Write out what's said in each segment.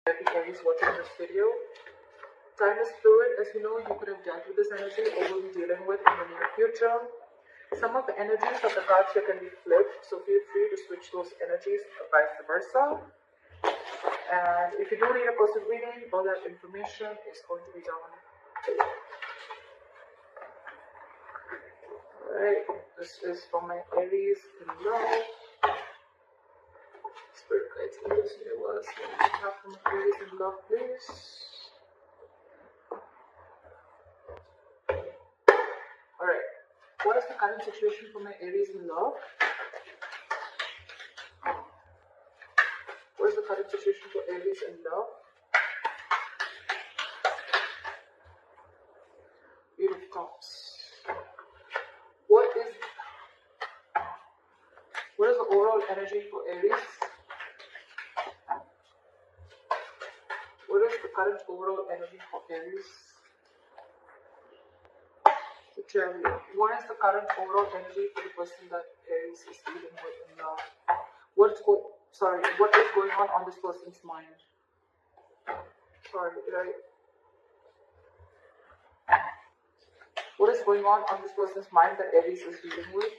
Happy Aries watching this video. Time is fluid. As you know, you could have dealt with this energy or will be dealing with in the near future. Some of the energies of the cards here can be flipped, so feel free to switch those energies or vice versa. And if you do need a personal reading, all that information is going to be down below. Alright, this is for my Aries in love. Spirit guides in this universe. What do you have for my Aries in love, please? Alright, what is the current situation for my Aries in love? What is the current situation for Aries in love? Eight of Cups. What is the overall energy for Aries? What is the current overall energy for Aries? The Chariot. What is the current overall energy for the person that Aries is dealing with in love? What is going on this person's mind? What is going on this person's mind that Aries is dealing with?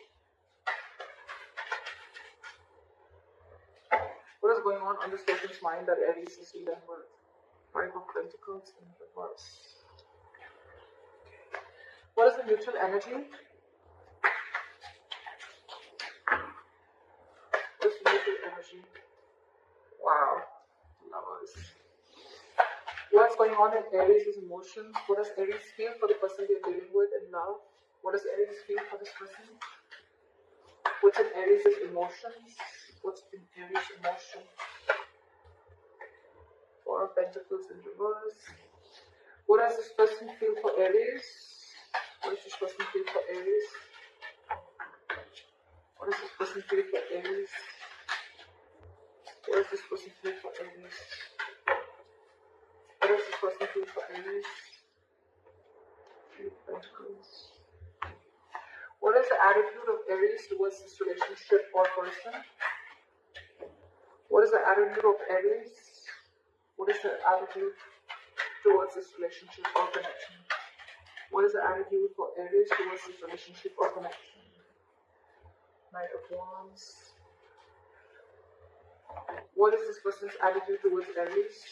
What is going on this person's mind that Aries is dealing with? Five of Pentacles in reverse. What is the mutual energy? What is the mutual energy? Wow. Lovers. What's going on in Aries' emotions? What does Aries feel for the person they're dealing with in love? What does Aries feel for this person? What's in Aries' emotions? What's in Aries' emotion? Four of Pentacles in reverse. What does this person feel for Aries? What does this person feel for Aries? What does this person feel for Aries? What does this person feel for Aries? What does this person feel for Aries? Three of Pentacles. What is the attitude of Aries towards this relationship or person? What is the attitude of Aries? What is the attitude towards this relationship or connection? What is the attitude for Aries towards this relationship or connection? Knight of Wands. What is this person's attitude towards Aries?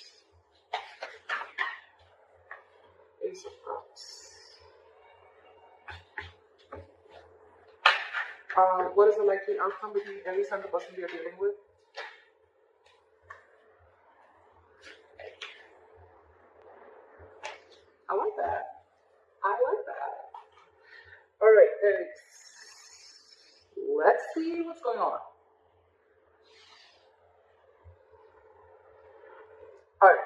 Ace of Cups. What is the likely outcome between Aries and the person we are dealing with? I like that. Alright, Aries. Let's see what's going on. Alright.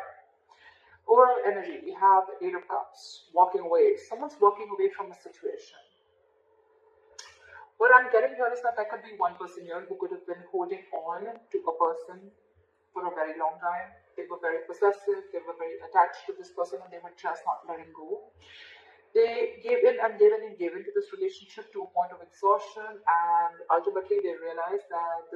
Overall energy, we have the Eight of Cups. Walking away. Someone's walking away from a situation. What I'm getting here is that there could be one person here who could have been holding on to a person for a very long time. They were very possessive, they were very attached to this person, and they were just not letting go. They gave in and gave in and gave into this relationship to a point of exhaustion, and ultimately they realized that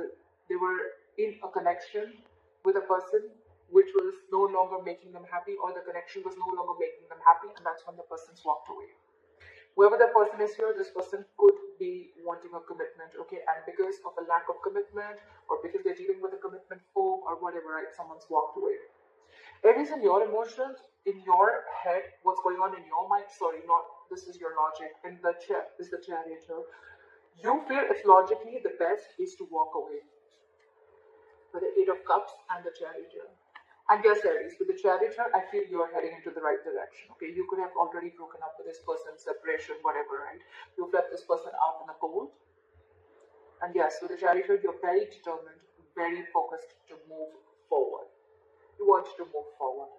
they were in a connection with a person which was no longer making them happy, or the connection was no longer making them happy, and that's when the person's walked away. Whoever the person is here, this person could be wanting a commitment, okay? And because of a lack of commitment, or because they're dealing with a commitment phobe, or whatever, right? Someone's walked away. Aries, in your emotions, in your head, what's going on in your mind? Sorry, not this is your logic. And the is the Chariot here. You feel it's logically the best is to walk away. With the Eight of Cups and the Chariot here. And yes, Aries, with the Chariot here, I feel you're heading into the right direction. Okay, you could have already broken up with this person, separation, whatever, right? You've left this person out in the cold. And yes, with the Chariot here, you're very determined, very focused to move forward. You want to move forward.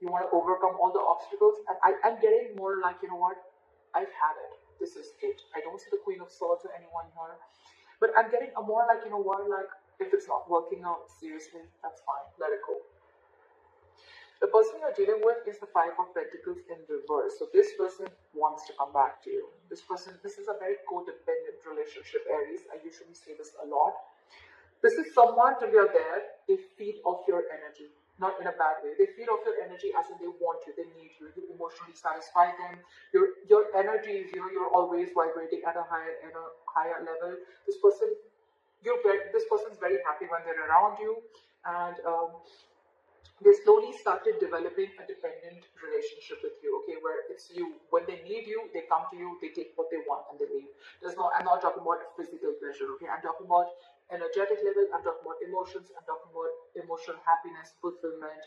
You want to overcome all the obstacles. And I'm getting more like, you know what? I've had it. This is it. I don't see the Queen of Swords or anyone here. But I'm getting a more like, you know what? Like, if it's not working out, seriously, that's fine. Let it go. The person you're dealing with is the Five of Pentacles in reverse. So this person wants to come back to you. This is a very codependent relationship, Aries. I usually say this a lot. This is someone, till you're there, they feed off your energy. not in a bad way. They feed off your energy as in they want you, they need you, you emotionally satisfy them. Your energy is, you're always vibrating at a higher level. This person, this person's very happy when they're around you, and they slowly started developing a dependent relationship with you, okay, where it's you. When they need you, they come to you, they take what they want and they leave. I'm not talking about physical pleasure, okay, I'm talking about energetic level, I'm talking about emotions, I'm talking about emotional happiness, fulfillment,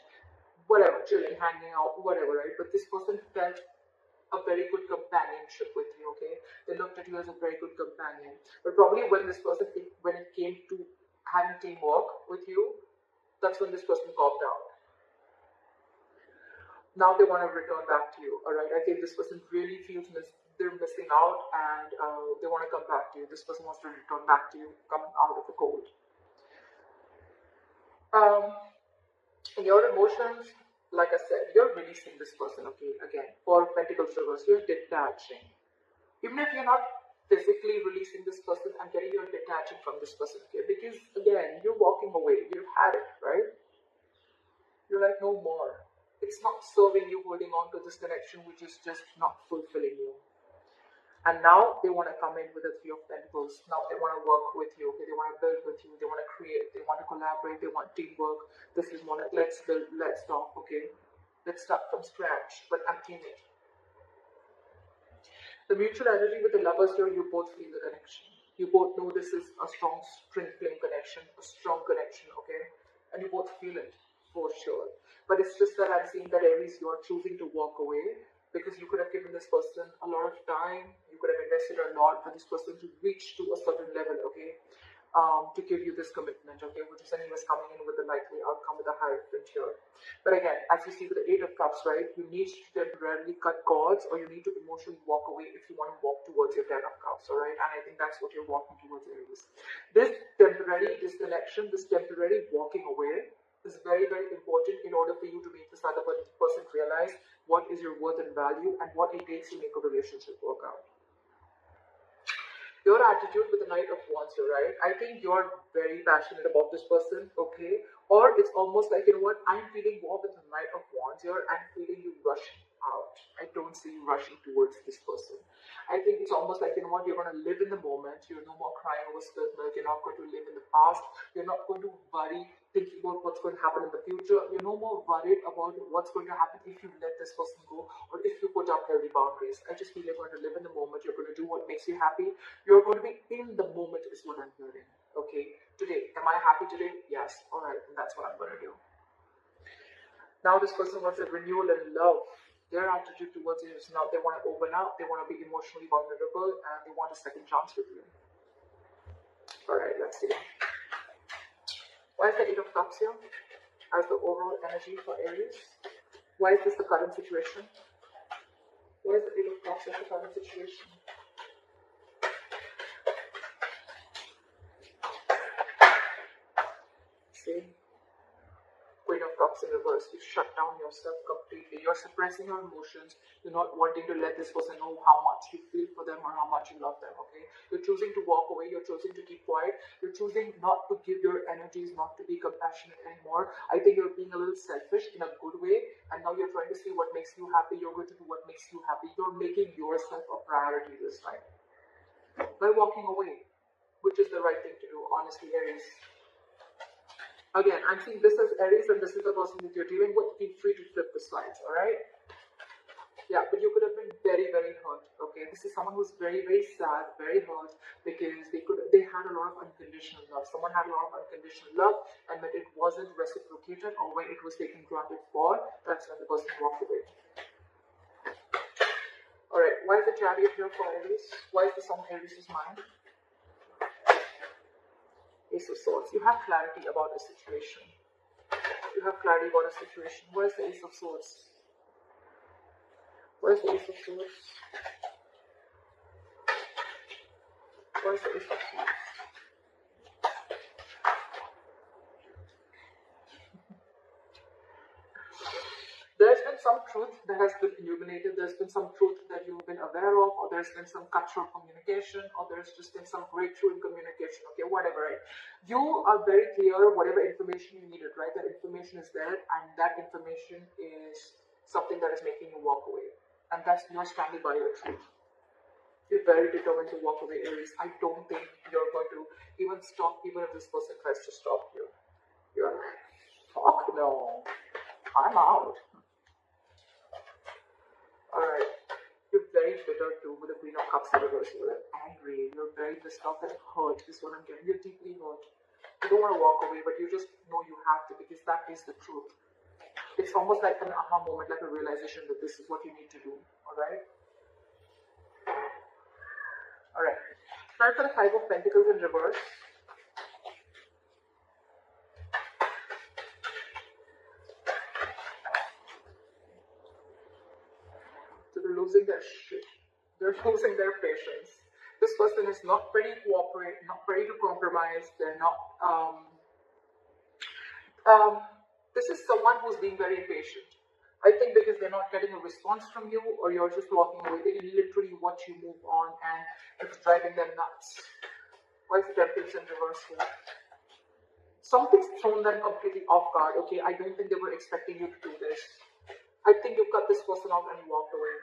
whatever, chilling, hanging out, whatever, right? But this person felt a very good companionship with you, okay? They looked at you as a very good companion. But probably when when it came to having teamwork with you, that's when this person copped out. Now they want to return back to you, all right? I think this person really feels they're missing out, and they want to come back to you. This person wants to return back to you, coming out of the cold. In your emotions, like I said, you're releasing this person, okay? Again, Four of Pentacles reverse, you're detaching. Even if you're not physically releasing this person, I'm getting you're detaching from this person, okay? Because again, you're walking away. You've had it, right? You're like, no more. It's not serving you, holding on to this connection, which is just not fulfilling you. And now they want to come in with the Three of Pentacles. Now they want to work with you, okay? They want to build with you, they want to create, they want to collaborate, they want teamwork. This is more like, let's build, let's talk, okay? Let's start from scratch, but I'm timid. The mutual energy with the lovers here, you both feel the connection. You both know this is a strong string flame connection, a strong connection, okay? And you both feel it, for sure. But it's just that I'm seeing that Aries, you are choosing to walk away because you could have given this person a lot of time. You could have invested a lot for this person to reach to a certain level, okay? To give you this commitment, okay? Which is anyways coming in with the likely outcome with the Hierophant here. But again, as you see with the Eight of Cups, right? You need to temporarily cut cords, or you need to emotionally walk away if you want to walk towards your Ten of Cups, all right? And I think that's what you're walking towards, Aries. This temporary disconnection, this temporary walking away is very, very important in order for you to make this other person realize what is your worth and value and what it takes to make a relationship work out. Your attitude with the Knight of Wands here, right? I think you're very passionate about this person, okay? Or it's almost like, you know what, I'm feeling more with the Knight of Wands here. I'm feeling you rushing out. I don't see you rushing towards this person. I think it's almost like, you know what, you're going to live in the moment. You're no more crying over spilled milk. You're not going to live in the past. You're not going to worry, thinking about what's going to happen in the future. You're no more worried about what's going to happen if you let this person go or if you put up healthy boundaries. I just feel you're going to live in the moment. You're going to do what makes you happy. You're going to be in the moment is what I'm hearing. Okay, today, am I happy today? Yes. All right, and that's what I'm going to do. Now this person wants a renewal in love. Their attitude towards you is now they want to open up, they want to be emotionally vulnerable, and they want a second chance with you. All right, let's see. Why is the Eight of Cups here as the overall energy for Aries? Why is this the current situation? Why is the Eight of Cups as the current situation? See? Queen of Cups in reverse. You shut down yourself completely. You're suppressing your emotions. You're not wanting to let this person know how much you feel for them or how much you love them, okay? You're choosing to walk away. You're choosing to keep quiet. You're choosing not to give your energies, not to be compassionate anymore. I think you're being a little selfish in a good way, and now you're trying to see what makes you happy. You're going to do what makes you happy. You're making yourself a priority this time by walking away, which is the right thing to do, honestly, Aries. Again, I'm seeing this as Aries and this is the person that you're dealing with. Feel free to flip the slides, alright? Yeah, but you could have been very, very hurt, okay? This is someone who's very, very sad, very hurt, because they had a lot of unconditional love. Someone had a lot of unconditional love, and when it wasn't reciprocated or when it was taken granted for, that's when the person walked away. Alright, why is the Chariot here for Aries? Why is this on Aries' mind? Ace of Swords. You have clarity about a situation. You have clarity about a situation. Where's the Ace of Swords? Where's the Ace of Swords? Where's the Ace of Swords? There's been some truth that has been illuminated, there's been some truth that you've been aware of, or there's been some cut-through communication, or there's just been some breakthrough in communication, okay, whatever, right? You are very clear whatever information you needed, right? That information is there, and that information is something that is making you walk away. And that's you're standing by your truth. You're very determined to walk away, Aries. I don't think you're going to even stop, even if this person tries to stop you. You're like, fuck no, I'm out. Alright, you're very bitter too with the Queen of Cups in reverse. You're angry, you're very pissed off and hurt is what I'm getting. You're deeply hurt. You don't want to walk away, but you just know you have to because that is the truth. It's almost like an aha moment, like a realization that this is what you need to do. Alright? Alright. Now for the Five of Pentacles in reverse. So they're losing their shit. They're losing their patience. This person is not ready to cooperate, not ready to compromise. They're not. This is someone who's being very impatient. I think because they're not getting a response from you, or you're just walking away. They literally watch you move on, and it's driving them nuts. Why is the Temperance in reverse here? Something's thrown them completely off guard. Okay, I don't think they were expecting you to do this. I think you cut this person out and you walked away.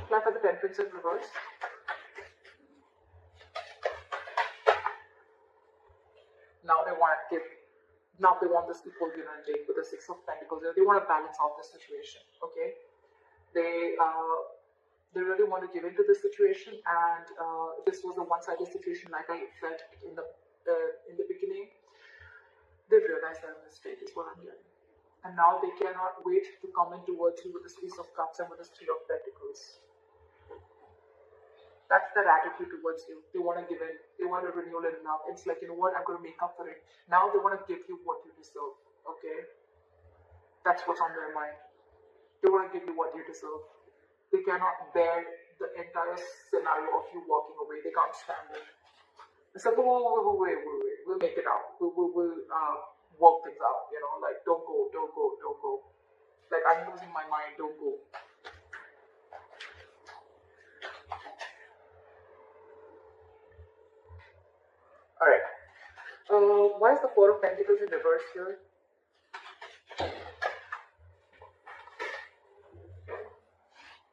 Can I have the Temperance in reverse? Now they want to give. Now they want this equal give and take with the Six of Pentacles. They want to balance out the situation. Okay, they really want to give into the situation, and this was a one-sided situation, like I felt in the beginning. They realized their mistake is what I'm hearing, and now they cannot wait to come in towards you with this Ace of Cups and with this Three of Pentacles. That's their attitude towards you. They want to give in. They want a renewal in love. It's like, you know what, I'm going to make up for it. Now they want to give you what you deserve. Okay? That's what's on their mind. They want to give you what you deserve. They cannot bear the entire scenario of you walking away. They can't stand it. It's like, wait. We'll make it out. We'll work things out. You know, like, don't go. Like, I'm losing my mind. Don't go. Alright. Why is the Four of Pentacles in reverse here?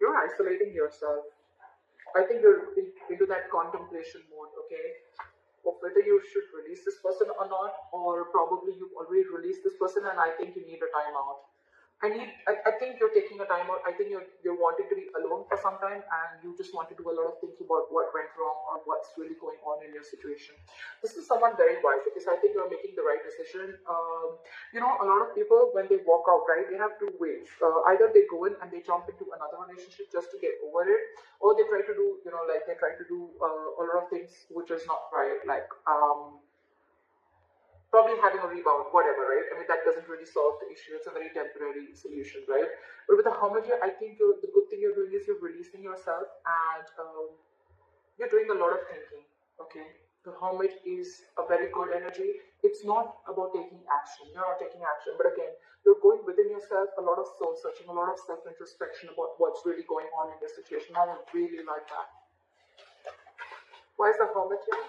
You're isolating yourself. I think you're into that contemplation mode, okay? Of whether you should release this person or not, or probably you've already released this person and I think you need a timeout. I think you're taking a time out. I think you're wanting to be alone for some time, and you just want to do a lot of thinking about what went wrong or what's really going on in your situation. This is someone very wise because I think you're making the right decision. You know, a lot of people, when they walk out, right, they have two ways. Either they go in and they jump into another relationship just to get over it, or they try to do, you know, like they try to do a lot of things which is not right, like probably having a rebound, whatever, right? I mean, that doesn't really solve the issue. It's a very temporary solution, right? But with the Hermit here, I think the good thing you're doing is you're releasing yourself, and you're doing a lot of thinking, okay? The Hermit is a very good energy. It's not about taking action. You're not taking action, but again, you're going within yourself, a lot of soul searching, a lot of self-introspection about what's really going on in your situation. I really like that. Why is the Hermit here?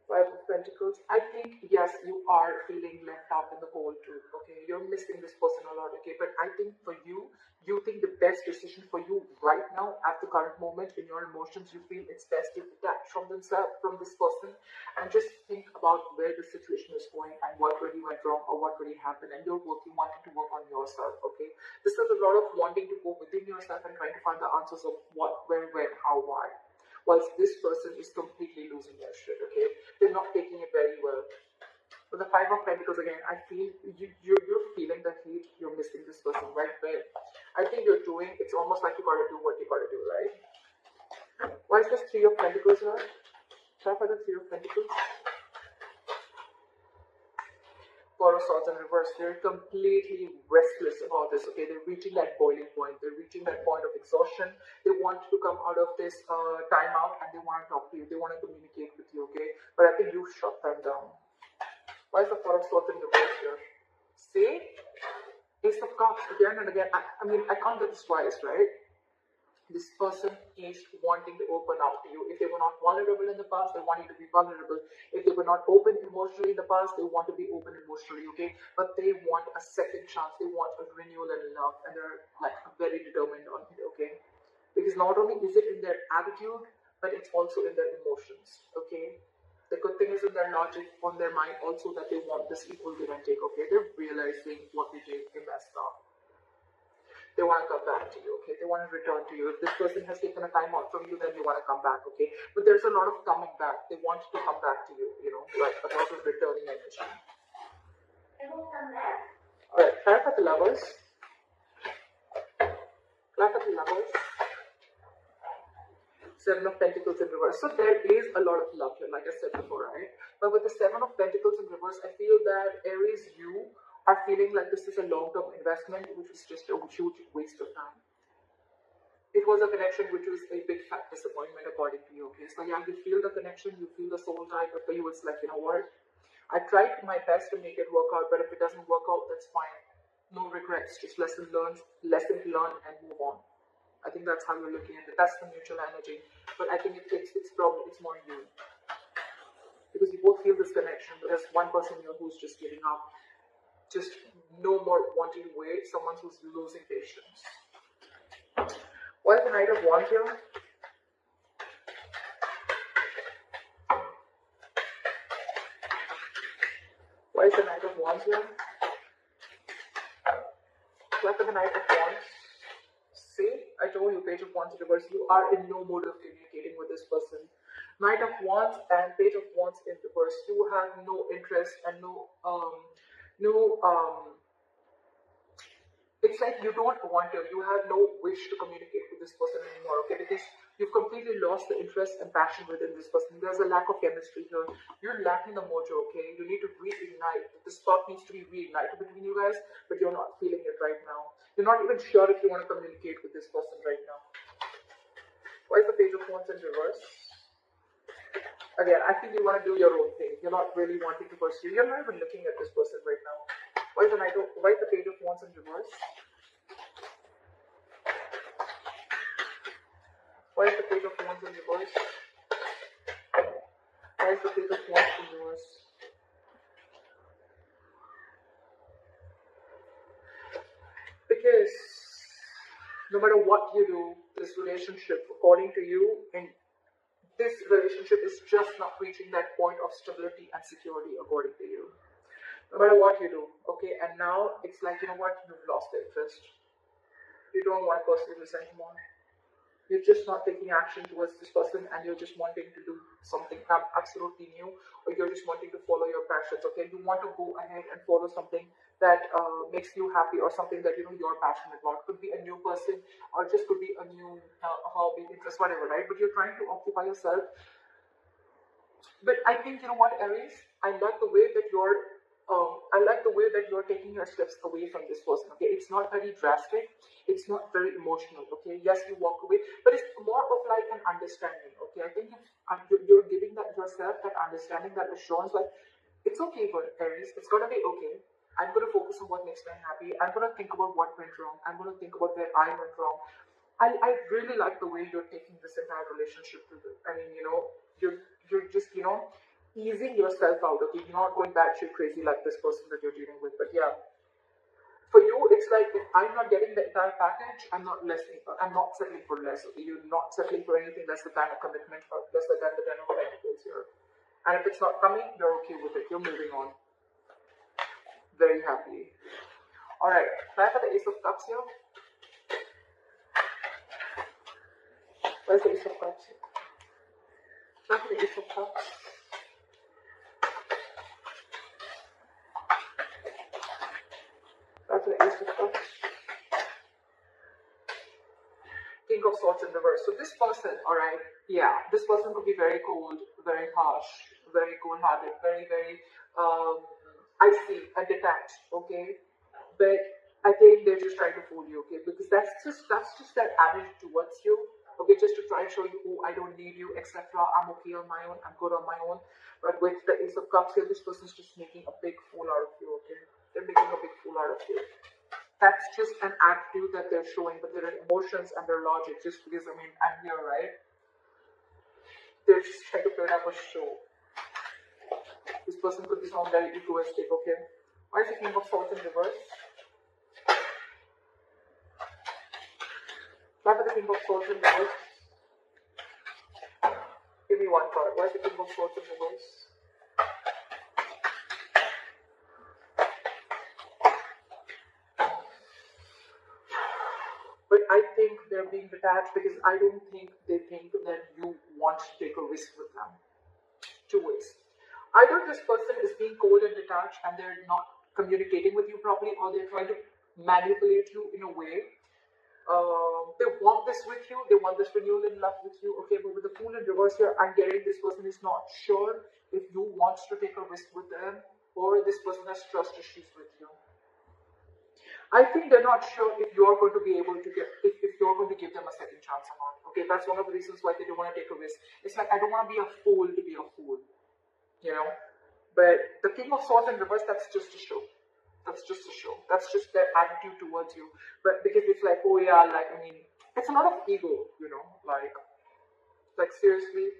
Five of Pentacles. I think, yes, you are feeling left out in the cold too, okay? You're missing this person a lot, okay? But I think for you, you think the best decision for you right now, at the current moment, in your emotions, you feel it's best to detach from this person, and just think about where the situation is going and what really went wrong or what really happened, and you're wanting to work on yourself, okay? This is a lot of wanting to go within yourself and trying to find the answers of what, where, when, how, why. Whilst this person is completely losing their shit, okay? They're not taking it very well. With the Five of Pentacles again, I feel you're feeling the heat, you're missing this person right there. I think you're doing, it's almost like you gotta do what you gotta do, right? Why is this Three of Pentacles here? Try for the Three of Pentacles. Four of Swords in reverse. They're completely restless about this, okay? They're reaching that boiling point. They're reaching that point of exhaustion. They want to come out of this timeout, and they want to talk to you. They want to communicate with you, okay? But I think you shut them down. Why is the Four of Swords in reverse here? See? Ace of Cups, again and again. I mean, I can't get this twice, right? This person is wanting to open up to you. If they were not vulnerable in the past, they want you to be vulnerable. If they were not open emotionally in the past, they want to be open emotionally, okay? But they want a second chance. They want a renewal in love, and they're like very determined on it, okay? Because not only is it in their attitude, but it's also in their emotions, okay? The good thing is in their logic, on their mind also, that they want this equal give and take, okay? They're realizing what they did, they messed up. They want to come back to you, okay? They want to return to you. If this person has taken a time out from you, then they want to come back, okay? But there's a lot of coming back. They want to come back to you, you know, like a lot of returning energy. Alright, clarify the Lovers. Clarify the Lovers. Seven of Pentacles in reverse. So there is a lot of love here, like I said before, right? But with the Seven of Pentacles in reverse, I feel that Aries, you are feeling like this is a long-term investment, which is just a huge waste of time. It was a connection which was a big fat disappointment according to you, okay? So yeah, you feel the connection, you feel the soul tie, but for you it's like, you know what? I tried my best to make it work out, but if it doesn't work out, that's fine. No regrets, just lesson learned, and move on. I think that's how you're looking at it. That's the mutual energy. But I think it's probably, it's more you. Because you both feel this connection, but there's one person here who's just giving up. Just no more wanting to wait, someone who's losing patience. Why is the Knight of Wands here? Why is the Knight of Wands here? Why for the Knight of Wands? See, I told you, Page of Wands in reverse, you are in no mood of communicating with this person. Knight of Wands and Page of Wands in reverse, you have no interest and it's like you don't want to, you have no wish to communicate with this person anymore, okay? Because you've completely lost the interest and passion within this person. There's a lack of chemistry here. You're lacking the mojo, okay? You need to reignite. The spark needs to be reignited between you guys, but you're not feeling it right now. You're not even sure if you want to communicate with this person right now. Why is the Page of Wands in reverse? Again, I think you want to do your own thing. You're not really wanting to pursue. You're not even looking at this person right now. Why is the Page of Wands in reverse? Why is the Page of Wands in reverse? Why is the Page of Wands in reverse? Because no matter what you do, this relationship, according to you, and this relationship is just not reaching that point of stability and security, according to you. No matter what you do, okay? And now it's like, you know what? You've lost interest. You don't want to pursue this anymore. You're just not taking action towards this person, and you're just wanting to do something absolutely new, or you're just wanting to follow your passions, okay? You want to go ahead and follow something that makes you happy, or something that, you know, you're passionate about. Could be a new person, or just could be a new hobby, interest, whatever, right? But you're trying to occupy yourself. But I think, you know what, Aries? I like the way that you're taking your steps away from this person, okay? It's not very drastic. It's not very emotional, okay? Yes, you walk away, but it's more of like an understanding, okay? I think you're giving that yourself, that understanding, that assurance, like, it's okay for Aries. It's going to be okay. I'm going to focus on what makes me happy. I'm going to think about what went wrong. I'm going to think about where I went wrong. I really like the way you're taking this entire relationship to the, I mean, you know, you're just, you know, easing yourself out, okay? You're not going batshit crazy like this person that you're dealing with. But yeah, for you, it's like, if I'm not getting the entire package, I'm not settling for less, okay? You're not settling for anything less than a commitment, or less than the 10 of Pentacles here. And if it's not coming, you're okay with it. You're moving on. Very happily. Alright, try for the Ace of Cups here. Where's the Ace of Cups here? Try for the Ace of Cups. Try for the Ace of Cups. King of Swords in reverse. So this person, alright, yeah, this person could be very cold, very harsh, very cold-hearted, very, very icy and detached, okay? But I think they're just trying to fool you, okay? Because that's just their attitude towards you, okay? Just to try and show you, oh, I don't need you, etc. I'm okay on my own, I'm good on my own. But with the Ace of Cups here, this person's just making a big fool out of you, okay? They're making a big fool out of you. That's just an attitude that they're showing, but their emotions and their logic, just because, I mean, I'm here, right? They're just trying to put up a show. This person could be someone very egoistic, okay? Why is the King of Swords in reverse? Why is the King of Swords in reverse? Give me one card. Why is the King of Swords in reverse? But I think they're being detached because I don't think they think that you want to take a risk with them. Two ways. Either this person is being cold and detached and they're not communicating with you properly, or they're trying to manipulate you in a way. They want this with you, they want this renewal in love with you, okay, but with the Fool in reverse here, I'm getting this person is not sure if you want to take a risk with them, or this person has trust issues with you. I think they're not sure if you're going to be able to get, if you're going to give them a second chance or not. Okay, that's one of the reasons why they don't want to take a risk. It's like, I don't want to be a fool to be a fool, you know. But the King of Swords in reverse, that's just a show. That's just a show. That's just their attitude towards you. But because it's like, oh yeah, like, I mean, it's a lot of ego, you know, like seriously.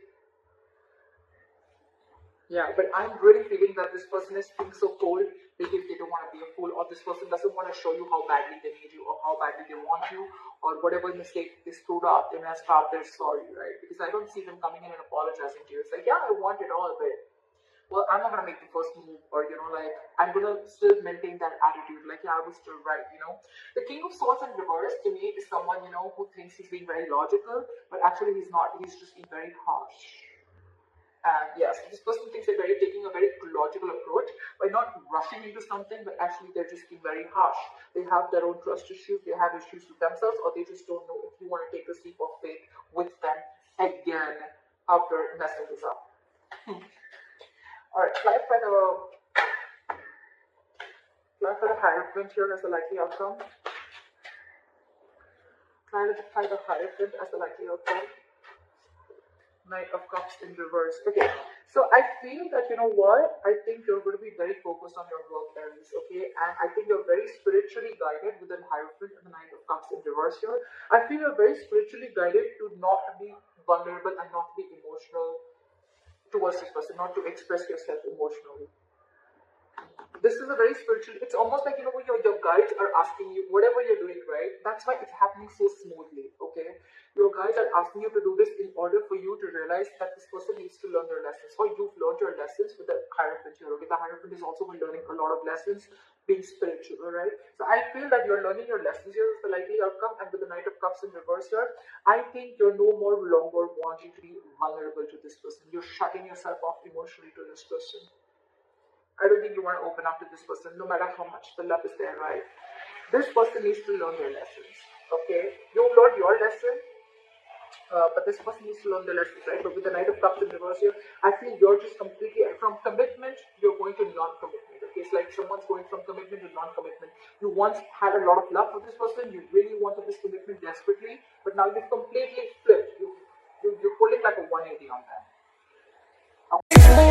Yeah, but I'm really feeling that this person is being so cold because they don't want to be a fool, or this person doesn't want to show you how badly they need you, or how badly they want you, or whatever mistake they screwed up, they messed up, they're sorry, right? Because I don't see them coming in and apologizing to you. It's like, yeah, I want it all, but, well, I'm not going to make the first move, or, you know, like, I'm going to still maintain that attitude, like, yeah, I was still right, you know. The King of Swords in reverse, to me, is someone, you know, who thinks he's being very logical, but actually he's not. He's just being very harsh. And yes, this person thinks they're taking a very logical approach by not rushing into something, but actually they're just being very harsh. They have their own trust issues, they have issues with themselves, or they just don't know if you want to take a leap of faith with them again after messing this up. Alright, clarify the Hierophant here as a likely outcome. Clarify the Hierophant as a likely outcome. Knight of Cups in reverse. Okay, so I feel that, you know what, I think you're going to be very focused on your work, Aries, okay, and I think you're very spiritually guided with the Hierophant and the Knight of Cups in reverse here. I feel you're very spiritually guided to not be vulnerable and not be emotional towards this person, not to express yourself emotionally. This is a very spiritual, it's almost like, you know, your guides are asking you, whatever you're doing, right, that's why it's happening so smoothly, okay? Your guides are asking you to do this in order for you to realize that this person needs to learn their lessons, or you've learned your lessons with the Hierophant here, okay? The Hierophant is also been learning a lot of lessons, being spiritual, alright? So I feel that you're learning your lessons here is the likely outcome, and with the Knight of Cups in reverse here, I think you're no more longer wanting to be vulnerable to this person. You're shutting yourself off emotionally to this person. I don't think you want to open up to this person, no matter how much the love is there, right? This person needs to learn their lessons, okay? You've learned your lesson, but this person needs to learn their lessons, right? But with the Knight of Cups in reverse here, I feel you're just completely, from commitment, you're going to non-commitment, okay? It's like someone's going from commitment to non-commitment. You once had a lot of love for this person, you really wanted this commitment desperately, but now you've completely flipped. You're pulling like a 180 on them. Okay.